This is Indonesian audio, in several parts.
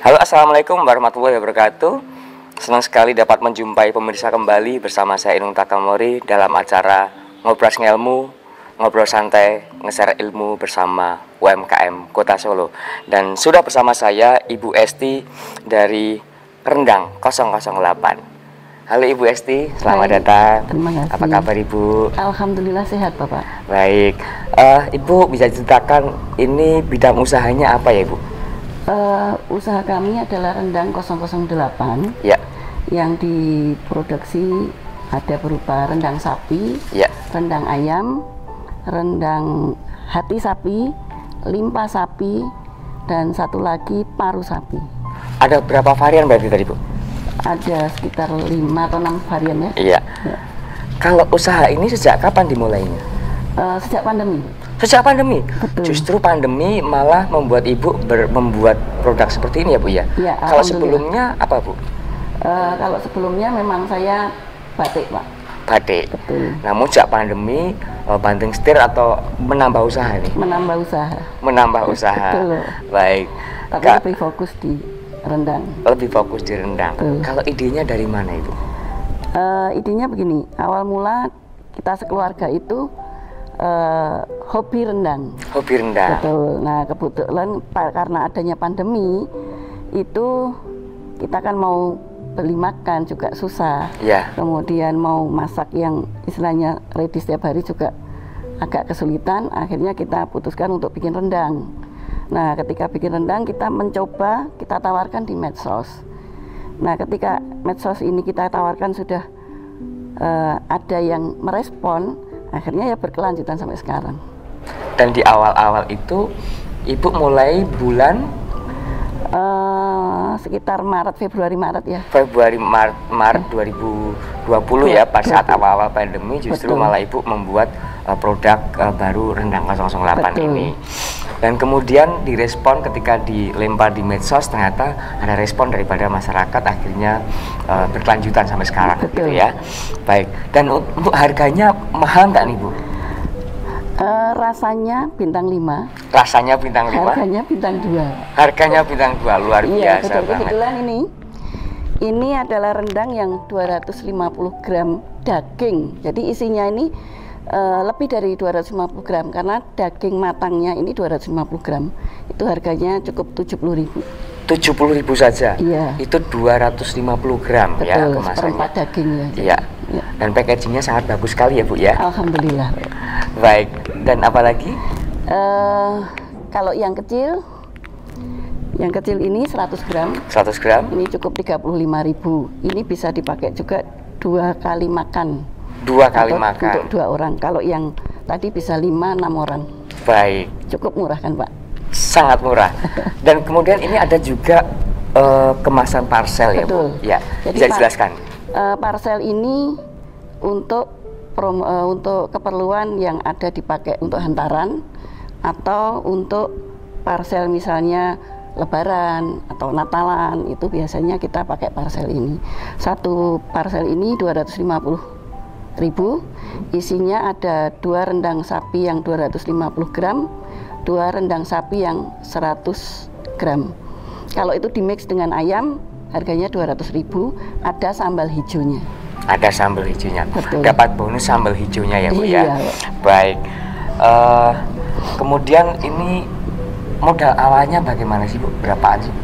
Halo, assalamualaikum warahmatullahi wabarakatuh. Senang sekali dapat menjumpai pemirsa kembali bersama saya Inung Takamori dalam acara Ngobras Ngelmu, ngobrol santai, nge-share ilmu bersama UMKM Kota Solo. Dan sudah bersama saya Ibu Esti dari Rendang 008. Halo Ibu Esti, selamat datang. Terima kasih. Apa kabar Ibu? Alhamdulillah sehat Bapak. Baik, Ibu bisa ceritakan ini bidang usahanya apa ya Ibu? Usaha kami adalah Rendang 008 Ya. yang diproduksi ada berupa rendang sapi, Ya. rendang ayam, rendang hati sapi, limpa sapi, dan satu lagi paru sapi. Ada berapa varian berarti tadi Bu? Ada sekitar 5 atau 6 varian ya. Iya. Ya. Kalau usaha ini sejak kapan dimulainya? Sejak pandemi. Sejak pandemi. Betul. Justru pandemi malah membuat Ibu membuat produk seperti ini ya Bu ya? Ya, kalau alhamdulillah. sebelumnya apa Bu? Kalau sebelumnya memang saya batik Pak. Batik. Betul. Namun sejak pandemi banting setir atau menambah usaha nih? Menambah usaha. Menambah usaha. Betul. Baik. Tapi Kak, lebih fokus di rendang. lebih fokus di rendang. Betul. Kalau idenya dari mana Ibu? Idenya begini, awal mula kita sekeluarga itu hobi rendang. Hobi rendang. Betul. Nah kebetulan karena adanya pandemi itu kita kan mau beli makan juga susah. Ya. Kemudian mau masak yang istilahnya ready setiap hari juga agak kesulitan. Akhirnya kita putuskan untuk bikin rendang. Nah ketika bikin rendang kita mencoba, kita tawarkan di medsos. Nah ketika medsos ini kita tawarkan sudah ada yang merespon, akhirnya ya berkelanjutan sampai sekarang. Dan di awal-awal itu Ibu mulai bulan Sekitar Februari Maret ya. Februari Maret 2020 ya, pada saat awal-awal pandemi justru Betul. malah Ibu membuat produk baru Rendang 008 Betul. ini. Dan kemudian direspon ketika dilempar di medsos, ternyata ada respon daripada masyarakat, akhirnya berkelanjutan sampai sekarang. Betul. Gitu ya. Baik. Dan untuk harganya mahal nggak nih Bu? Rasanya bintang 5, Rasanya bintang 5, harganya bintang 2. harganya bintang 2, luar Iya, biasa betul. banget. Kebetulan ini adalah rendang yang 250 gram daging. Jadi isinya ini lebih dari 250 gram karena daging matangnya ini 250 gram. Itu harganya cukup 70.000. 70.000 saja. Iya. Itu 250 gram ya Betul, kemasannya. seperempat daging ya. Iya. Iya. Dan packagingnya sangat bagus sekali ya Bu ya. Alhamdulillah. Baik. Dan apa lagi? Kalau yang kecil ini 100 gram. 100 gram. Ini cukup 35.000. Ini bisa dipakai juga 2 kali makan. 2 kali Untuk makan. 2 orang. Kalau yang tadi bisa 5-6 orang. Baik. Cukup murah kan Pak? Sangat murah. Dan kemudian ini ada juga kemasan parcel ya Bu. Betul. Ya. Jadi Bisa dijelaskan. Parcel ini untuk keperluan yang ada dipakai untuk hantaran atau untuk parcel misalnya Lebaran atau Natalan, itu biasanya kita pakai parcel ini. Satu parcel ini 250.000, isinya ada 2 rendang sapi yang 250 gram, 2 rendang sapi yang 100 gram. Kalau itu dimix dengan ayam, harganya 200.000, ada sambal hijaunya. Ada sambal hijaunya. Betul. Dapat bonus sambal hijaunya ya Bu ya. Iya. Baik. Kemudian ini modal awalnya bagaimana sih Bu? Berapaan sih?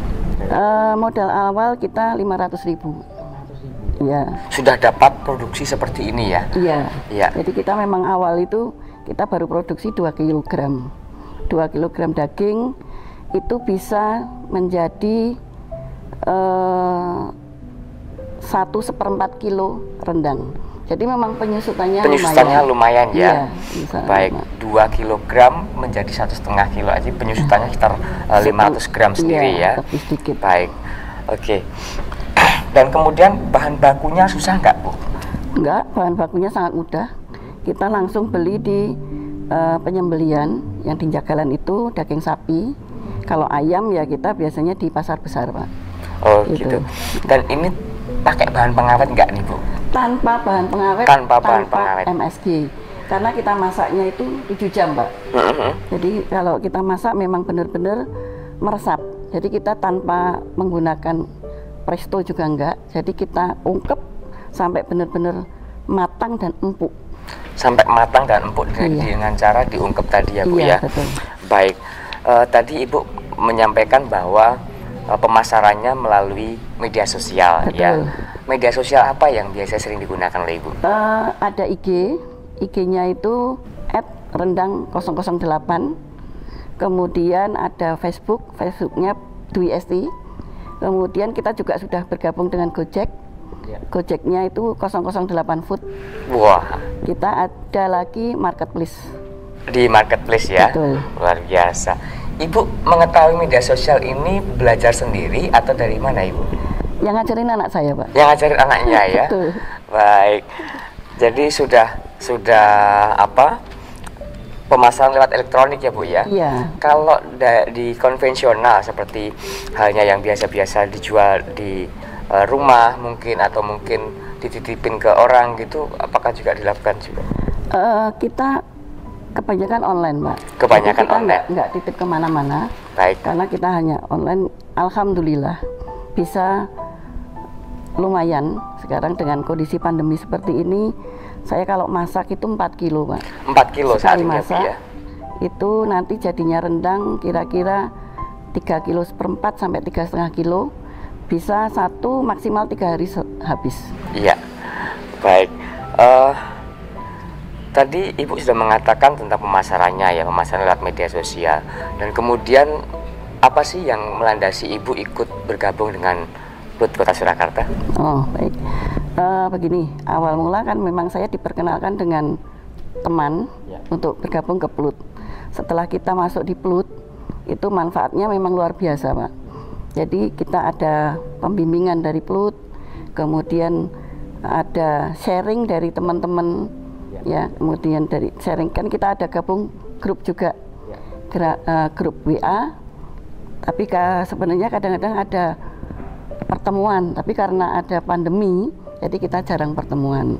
Modal awal kita 500.000. Iya. Sudah dapat produksi seperti ini ya? Iya. Iya. Jadi kita memang awal itu kita baru produksi 2 kg. 2 kg daging itu bisa menjadi 1/4 kilo rendang. Jadi memang penyusutannya lumayan ya. Iya, baik, lumayan. 2 kg menjadi 1,5 kilo aja penyusutannya sekitar 500 gram sendiri Iya, ya. lebih sedikit. Baik. Oke. Dan kemudian bahan bakunya susah nggak Bu? Enggak, bahan bakunya sangat mudah. Kita langsung beli di penyembelian yang di Jagalan itu daging sapi. Kalau ayam ya kita biasanya di pasar besar Pak. Oh gitu. Dan ini pakai bahan pengawet nggak nih Bu? Tanpa bahan pengawet, Tanpa bahan pengawet. MSG. Karena kita masaknya itu 7 jam Pak. Jadi kalau kita masak memang benar-benar meresap. Jadi kita tanpa menggunakan presto juga enggak. Jadi kita ungkep sampai benar-benar matang dan empuk. Sampai matang dan empuk dengan cara diungkep tadi ya Bu ya. Betul. Baik, tadi Ibu menyampaikan bahwa pemasarannya melalui media sosial. Betul. Ya. Media sosial apa yang biasa sering digunakan oleh Ibu? Ada IG-nya itu @rendang008. Kemudian ada Facebooknya Dwi Esti. Kemudian kita juga sudah bergabung dengan Gojek. Gojeknya itu 008 Food. Wah. Kita ada lagi marketplace. Di marketplace ya. Betul. Luar biasa. Ibu mengetahui media sosial ini belajar sendiri atau dari mana Ibu? Yang ngajarin anak saya, Pak. Yang ngajarin anaknya ya. Betul. Baik. Jadi sudah apa? Pemasaran lewat elektronik ya Bu ya? Iya. Kalau di konvensional seperti halnya yang biasa-biasa dijual di rumah mungkin atau mungkin dititipin ke orang gitu, apakah juga dilakukan juga? Kita kebanyakan online, Mbak. Kebanyakan kita online? Nggak titip kemana-mana. Baik. Karena kita hanya online. Alhamdulillah bisa lumayan. Sekarang dengan kondisi pandemi seperti ini, saya kalau masak itu 4 kilo, Pak. 4 kilo saat ini masak, ya? Itu nanti jadinya rendang kira-kira 3 kilo seperempat sampai 3,5 kilo. Bisa 1 maksimal 3 hari habis. Iya. Baik. Tadi Ibu sudah mengatakan tentang pemasarannya ya, pemasaran lewat media sosial. Dan kemudian apa sih yang melandasi Ibu ikut bergabung dengan PLUT Kota Surakarta? Oh, baik. Begini, awal mula kan memang saya diperkenalkan dengan teman untuk bergabung ke PLUT. Setelah kita masuk di PLUT, itu manfaatnya memang luar biasa, Pak. Jadi kita ada pembimbingan dari PLUT, kemudian ada sharing dari teman-teman, ya, kemudian dari sharing kan kita ada gabung grup juga, grup WA. Tapi sebenarnya kadang-kadang ada pertemuan, tapi karena ada pandemi, jadi kita jarang pertemuan.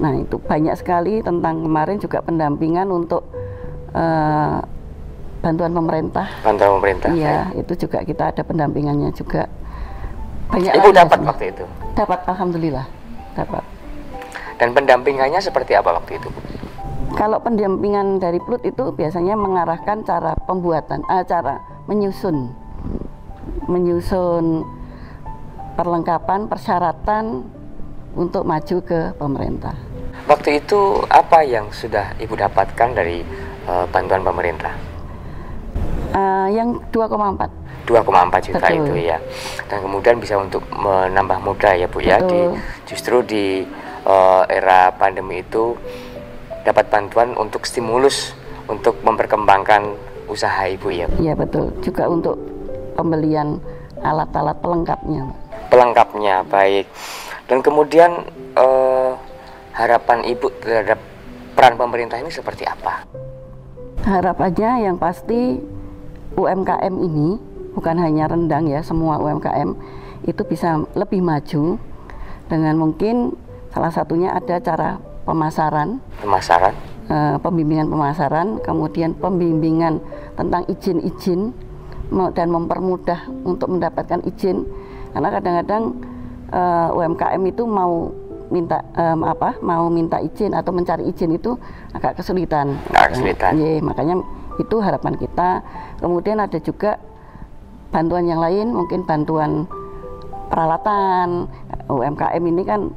Nah, itu banyak sekali tentang kemarin juga pendampingan untuk bantuan pemerintah. Bantuan pemerintah. Iya, itu juga kita ada pendampingannya juga. Banyak. Ibu dapat waktu itu? Dapat, alhamdulillah, dapat. Dan pendampingannya seperti apa waktu itu? Kalau pendampingan dari PLUT itu biasanya mengarahkan cara pembuatan, cara menyusun perlengkapan, persyaratan untuk maju ke pemerintah. Waktu itu apa yang sudah Ibu dapatkan dari bantuan pemerintah? Yang 2,4. 2,4 juta. Betul. Itu ya. Dan kemudian bisa untuk menambah modal ya Bu ya. Justru di era pandemi itu dapat bantuan untuk stimulus untuk memperkembangkan usaha Ibu ya. Iya betul. Juga untuk pembelian alat-alat pelengkapnya. Pelengkapnya, baik. Dan kemudian harapan Ibu terhadap peran pemerintah ini seperti apa? Harapannya yang pasti UMKM ini, bukan hanya rendang ya, semua UMKM itu bisa lebih maju dengan mungkin salah satunya ada cara pemasaran, pembimbingan pemasaran, kemudian pembimbingan tentang izin-izin dan mempermudah untuk mendapatkan izin, karena kadang-kadang UMKM itu mau minta izin atau mencari izin itu agak kesulitan. Makanya itu harapan kita. Kemudian ada juga bantuan yang lain, mungkin bantuan peralatan. UMKM ini kan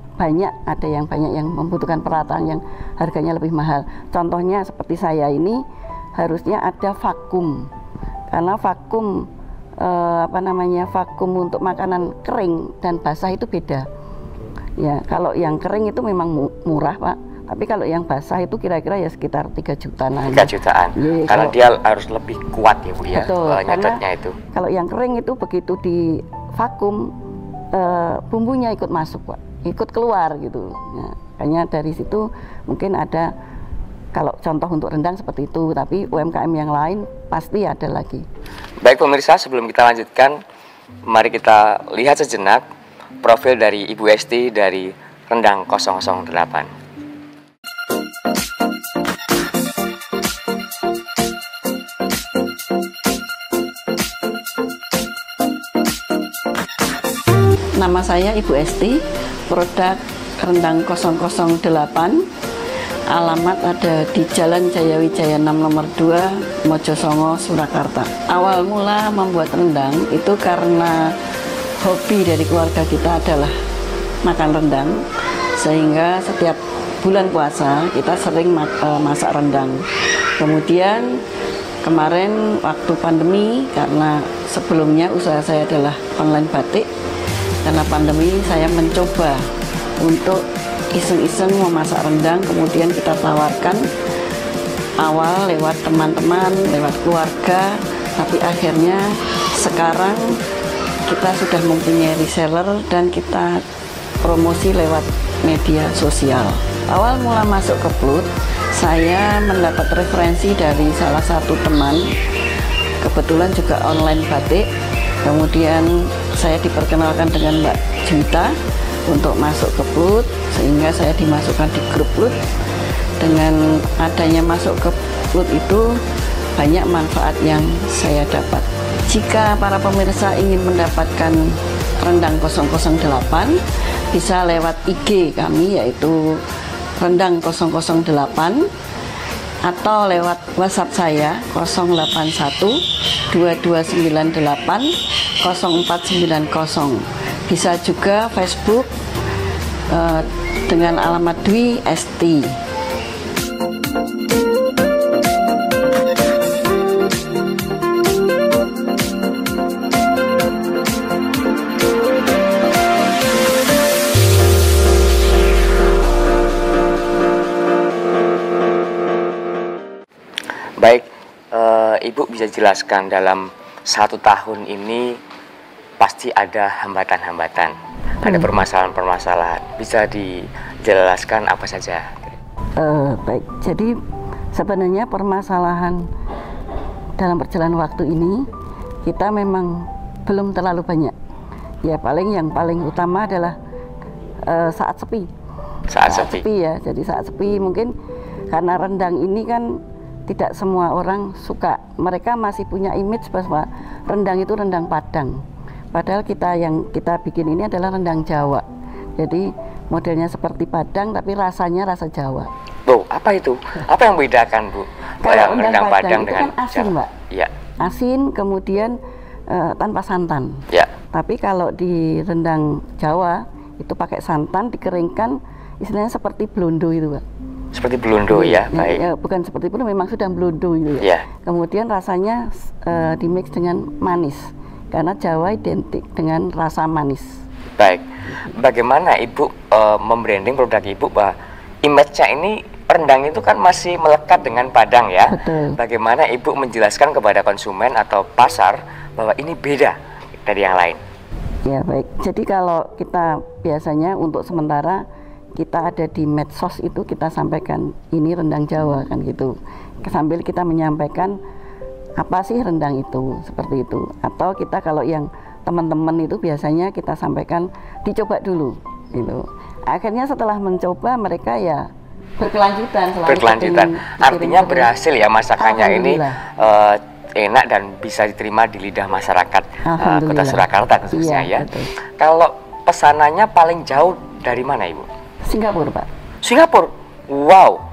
ada yang banyak yang membutuhkan peralatan yang harganya lebih mahal. Contohnya seperti saya ini harusnya ada vakum, karena vakum vakum untuk makanan kering dan basah itu beda. Ya, kalau yang kering itu memang murah, Pak. Tapi kalau yang basah itu kira-kira ya sekitar 3 jutaan. 3 jutaan. Karena dia harus lebih kuat ya Bu ya. Betul, nyedotnya itu. Kalau yang kering itu begitu di vakum bumbunya ikut masuk, Pak. Ikut keluar gitu. Nah, makanya dari situ mungkin ada, kalau contoh untuk rendang seperti itu, tapi UMKM yang lain pasti ada lagi. Baik pemirsa, sebelum kita lanjutkan, mari kita lihat sejenak profil dari Ibu Esti dari Rendang 008. Nama saya Ibu Esti, produk rendang 008. Alamat ada di Jalan Jayawijaya 6 nomor 2, Mojosongo, Surakarta. Awal mula membuat rendang itu karena hobi dari keluarga kita adalah makan rendang, sehingga setiap bulan puasa kita sering masak rendang. Kemudian kemarin waktu pandemi, karena sebelumnya usaha saya adalah online batik, karena pandemi saya mencoba untuk iseng-iseng memasak rendang, kemudian kita tawarkan awal lewat teman-teman, lewat keluarga, tapi akhirnya sekarang kita sudah mempunyai reseller dan kita promosi lewat media sosial. Awal mula masuk ke Plut, saya mendapat referensi dari salah satu teman, kebetulan juga online batik, kemudian saya diperkenalkan dengan Mbak Juwita untuk masuk ke Plut, sehingga saya dimasukkan di grup Plut. Dengan adanya masuk ke Plut itu banyak manfaat yang saya dapat. Jika para pemirsa ingin mendapatkan rendang 008, bisa lewat IG kami, yaitu rendang 008, atau lewat WhatsApp saya 081 2298 0490. Bisa juga Facebook dengan alamat Dwi Esti. Baik, Ibu bisa jelaskan dalam 1 tahun ini pasti ada hambatan-hambatan, ada permasalahan-permasalahan. Bisa dijelaskan apa saja? Baik, jadi sebenarnya permasalahan dalam perjalanan waktu ini kita memang belum terlalu banyak. Ya yang paling utama adalah saat sepi. Saat sepi ya, jadi saat sepi mungkin karena rendang ini kan tidak semua orang suka. Mereka masih punya image bahwa rendang itu rendang Padang. Padahal yang kita bikin ini adalah rendang Jawa. Jadi modelnya seperti Padang tapi rasanya rasa Jawa. Bu, apa itu? Apa yang membedakan, Bu? Kalau rendang Padang dengan kan asin, Jawa? Mbak. Ya. Asin kemudian tanpa santan. Ya. Tapi kalau di rendang Jawa itu pakai santan, dikeringkan, istilahnya seperti blondo itu, Mbak. Seperti blondo ya, baik. Ya, bukan seperti blondo, memang sudah blondo itu Ya. ya. Kemudian rasanya dimix dengan manis. Karena Jawa identik dengan rasa manis. Baik, bagaimana Ibu membranding produk Ibu bahwa image-nya ini rendang itu kan masih melekat dengan Padang ya? Betul. Bagaimana Ibu menjelaskan kepada konsumen atau pasar bahwa ini beda dari yang lain? Ya baik, jadi kalau kita biasanya untuk sementara kita ada di medsos itu kita sampaikan ini rendang Jawa kan gitu. Sambil kita menyampaikan apa sih rendang itu, seperti itu. Atau kita kalau yang teman-teman itu biasanya kita sampaikan dicoba dulu gitu. Akhirnya setelah mencoba mereka ya berkelanjutan. Artinya berhasil ya masakannya ini enak dan bisa diterima di lidah masyarakat Kota Surakarta khususnya ya. Betul. Kalau pesanannya paling jauh dari mana Ibu? Singapura, Pak. Singapura. Wow.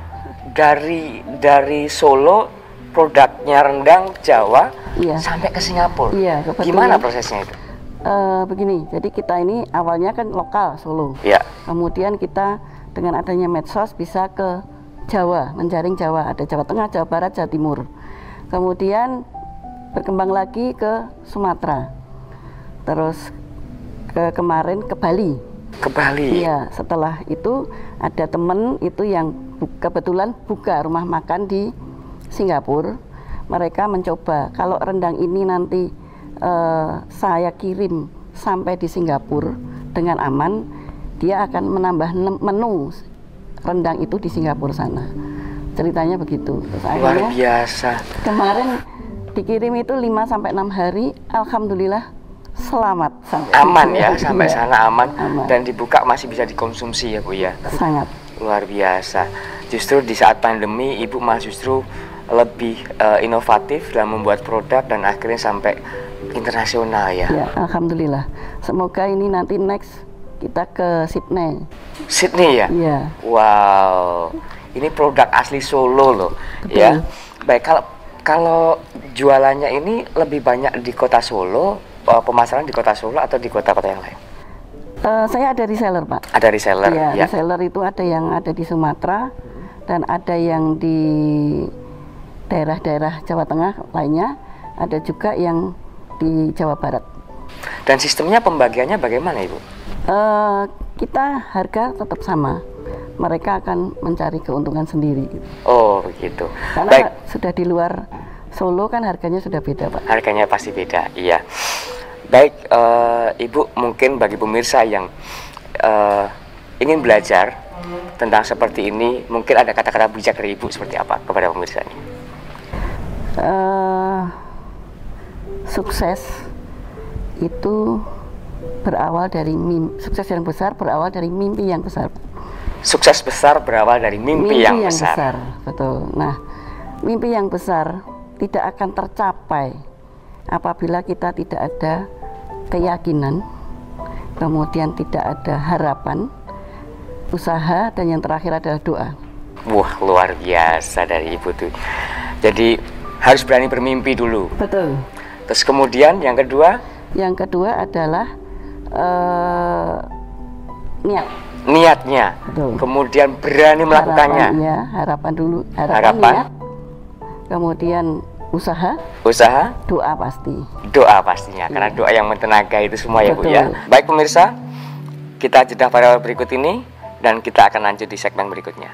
Dari Solo produknya rendang Jawa sampai ke Singapura. Iya, gimana prosesnya itu? Begini, jadi kita ini awalnya kan lokal Solo. Ya. Kemudian kita dengan adanya medsos bisa ke Jawa, menjaring Jawa, ada Jawa Tengah, Jawa Barat, Jawa Timur. Kemudian berkembang lagi ke Sumatera. Terus kemarin ke Bali. Ke Bali. Iya, setelah itu ada temen itu yang kebetulan buka rumah makan di Singapura. Mereka mencoba kalau rendang ini nanti saya kirim sampai di Singapura dengan aman, dia akan menambah menu rendang itu di Singapura sana. Ceritanya begitu. Terus luar biasa. Kemarin dikirim itu 5-6 hari, alhamdulillah selamat sampai aman ya, sampai sana aman dan dibuka masih bisa dikonsumsi ya Bu ya. Sangat luar biasa. Justru di saat pandemi Ibu malah justru lebih inovatif dalam membuat produk dan akhirnya sampai internasional ya. Ya, alhamdulillah. Semoga ini nanti next kita ke Sydney. Sydney ya? Iya. Wow, ini produk asli Solo loh. Betul. Ya. Baik, kalau jualannya ini lebih banyak di kota Solo, pemasaran di kota Solo atau di kota-kota yang lain? Saya ada reseller, Pak. Ada reseller. Ya, Ya. reseller itu ada yang ada di Sumatera dan ada yang di daerah-daerah Jawa Tengah lainnya, ada juga yang di Jawa Barat. Dan sistemnya pembagiannya bagaimana, Ibu? Kita harga tetap sama, mereka akan mencari keuntungan sendiri. Oh begitu. Karena Baik, sudah di luar Solo kan harganya sudah beda, Pak. harganya pasti beda. Iya. Baik, Ibu, mungkin bagi pemirsa yang ingin belajar tentang seperti ini, mungkin ada kata-kata bijak dari Ibu seperti apa kepada pemirsa ini? Sukses itu berawal dari sukses yang besar berawal dari mimpi yang besar. Sukses besar berawal dari mimpi yang besar. Betul. Nah, mimpi yang besar tidak akan tercapai apabila kita tidak ada keyakinan, kemudian tidak ada harapan, usaha, dan yang terakhir adalah doa. Wah, luar biasa dari Ibu tuh. Jadi harus berani bermimpi dulu. Betul. Terus kemudian yang kedua? Yang kedua adalah niat. Niatnya. Betul. Kemudian berani melakukannya. Harapan, ya, harapan dulu. Harapan. Niat. Kemudian usaha. Usaha. Doa pasti. Doa pastinya. Karena doa yang mentenaga itu semua ya Bu Betul. ya. Baik pemirsa, kita jeda pada berikut ini dan kita akan lanjut di segmen berikutnya.